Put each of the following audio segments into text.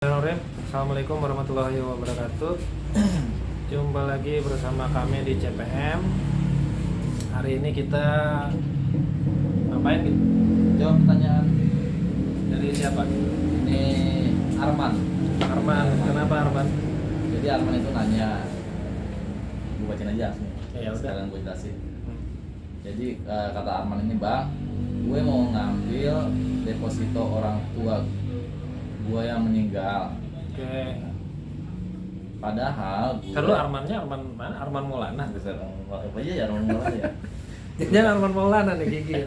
Assalamualaikum warahmatullahi wabarakatuh. Jumpa lagi bersama kami di CPM. Hari ini kita ngapain gitu? Jawab pertanyaan Dari siapa? ini Arman. Arman. Kenapa Arman? Jadi Arman itu nanya, gue bacain aja asli. Ya udah. Sekarang gue jelasin. Jadi kata Arman ini, bang, gue mau ngambil deposito orang tua gue yang meninggal. Oke. Padahal gue Kalau Armannya Arman mana? Arman Maulana. apa aja ya Arman Maulana ya. Jangan Arman Maulana nih Gigi.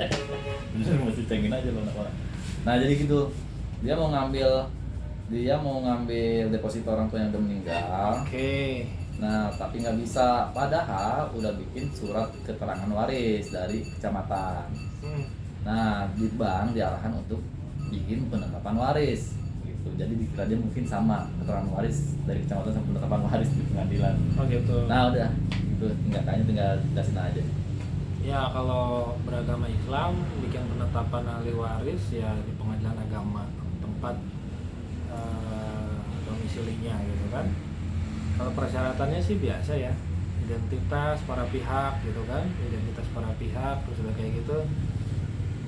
Bisa mesti cengin aja lo nak. Nah jadi gitu, dia mau ngambil deposito orang tua yang udah meninggal. Oke. Nah, tapi nggak bisa. Padahal udah bikin surat keterangan waris dari kecamatan. Nah, di bank diarahkan untuk bikin penetapan waris. Gitu. Jadi dikira dia mungkin sama keterangan waris dari kecamatan sama penetapan waris di pengadilan. Oh gitu. Nah, udah. Itu tinggal jelasin aja. Ya kalau beragama Islam bikin penetapan ahli waris ya di pengadilan agama tempat domisilinya gitu kan. Kalau persyaratannya sih biasa ya, identitas para pihak gitu kan, identitas para pihak, terus udah kayak gitu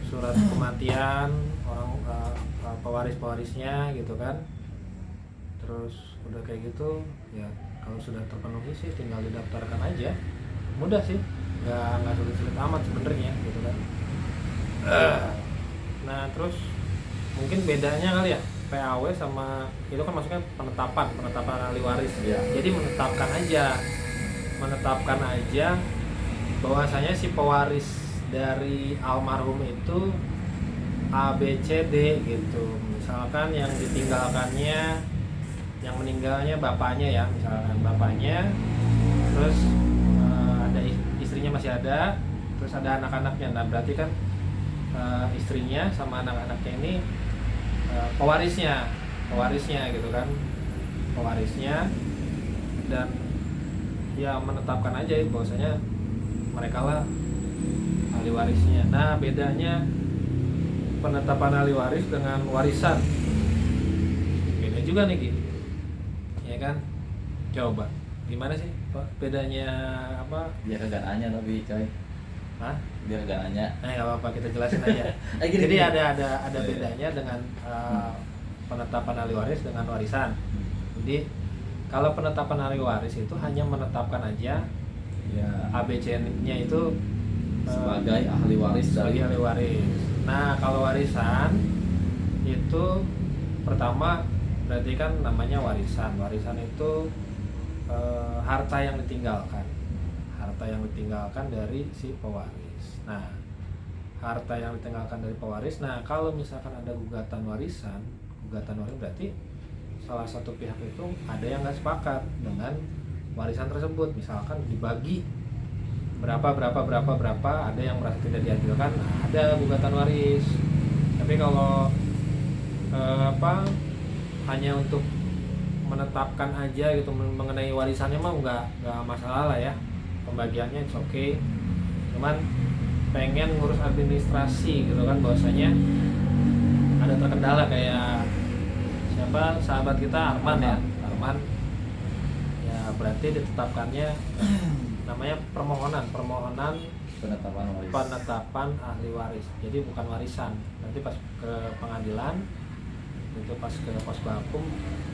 surat kematian orang pewaris-pewarisnya gitu kan, terus udah kayak gitu ya kalau sudah terpenuhi sih tinggal didaftarkan aja, mudah sih, nggak sulit-sulit amat sebenarnya gitu kan. Nah terus mungkin bedanya kali ya PAW sama itu kan maksudnya penetapan ahli waris. Ya. Jadi menetapkan aja bahwasanya si pewaris dari almarhum itu A B C D gitu. Misalkan yang ditinggalkannya, yang meninggalnya bapaknya ya, misalkan bapaknya, terus ada istrinya masih ada, terus ada anak-anaknya. Nah berarti kan istrinya sama anak-anaknya ini pewarisnya gitu kan, pewarisnya, dan ya menetapkan aja bahwasanya mereka lah ahli warisnya. Nah bedanya penetapan ahli waris dengan warisan beda juga nih Ki, ya kan? Coba gimana sih Pak bedanya apa? Dia kagak nanya tapi coy. Hah? Dia kagak nanya. Nah nggak apa-apa kita jelasin aja. Gini, Jadi gini. ada bedanya dengan penetapan ahli waris dengan warisan. Jadi kalau penetapan ahli waris itu hanya menetapkan aja Ya, ABC-nya itu sebagai ahli waris dari sebagai ahli waris. Nah kalau warisan itu pertama berarti kan namanya warisan. Warisan itu harta yang ditinggalkan dari si pewaris. Nah harta yang ditinggalkan dari pewaris. Nah kalau misalkan ada gugatan warisan berarti salah satu pihak itu ada yang nggak sepakat dengan warisan tersebut. Misalkan dibagi berapa, ada yang merasa tidak diadilkan, ada gugatan waris. Tapi kalau hanya untuk menetapkan aja gitu mengenai warisannya mah nggak masalah lah ya, pembagiannya it's okay. Cuman pengen ngurus administrasi gitu kan, bahwasanya ada terkendala kayak siapa sahabat kita Arman ya, ya berarti ditetapkannya namanya permohonan penetapan ahli waris. Jadi bukan warisan. Nanti pas ke pengadilan itu pas ke pos bakum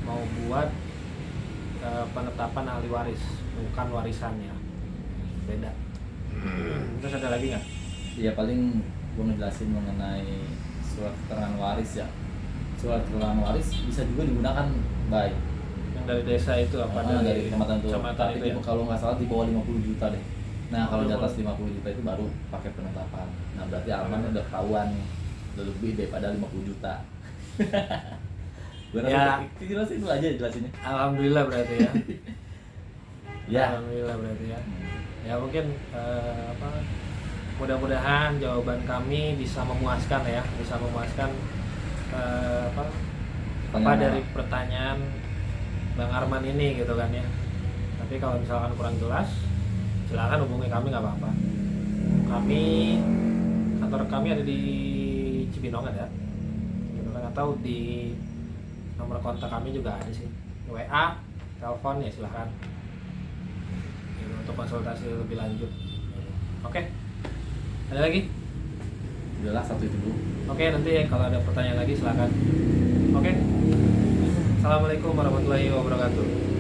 mau buat penetapan ahli waris, bukan warisannya, beda. Terus ada lagi nggak? Ya paling gue ngejelasin mengenai surat keterangan waris ya. Surat keterangan waris bisa juga digunakan baik Yang dari desa itu apa? dari kecamatan tuh. Tapi itu ya? kalau nggak salah di bawah 50 juta deh. Nah kalau di atas 50 juta itu baru pakai penetapan. Nah berarti Arman udah ketahuan nih, udah lebih daripada 50 juta. Gue Ya. jelasin dulu aja jelasinnya. Alhamdulillah berarti ya. Ya. Alhamdulillah berarti ya. Ya mungkin mudah-mudahan jawaban kami bisa memuaskan ya, apa dari pertanyaan Bang Arman ini gitu kan ya. Tapi kalau misalkan kurang jelas, silakan hubungi kami, nggak apa-apa. Kantor kami ada di Cibinong ada, gitu kan, atau di Nomor kontak kami juga ada sih, WA, telepon ya silahkan untuk konsultasi lebih lanjut. Oke, ada lagi? Udahlah, satu itu dulu. Oke, nanti kalau ada pertanyaan lagi silahkan. Oke, assalamualaikum warahmatullahi wabarakatuh.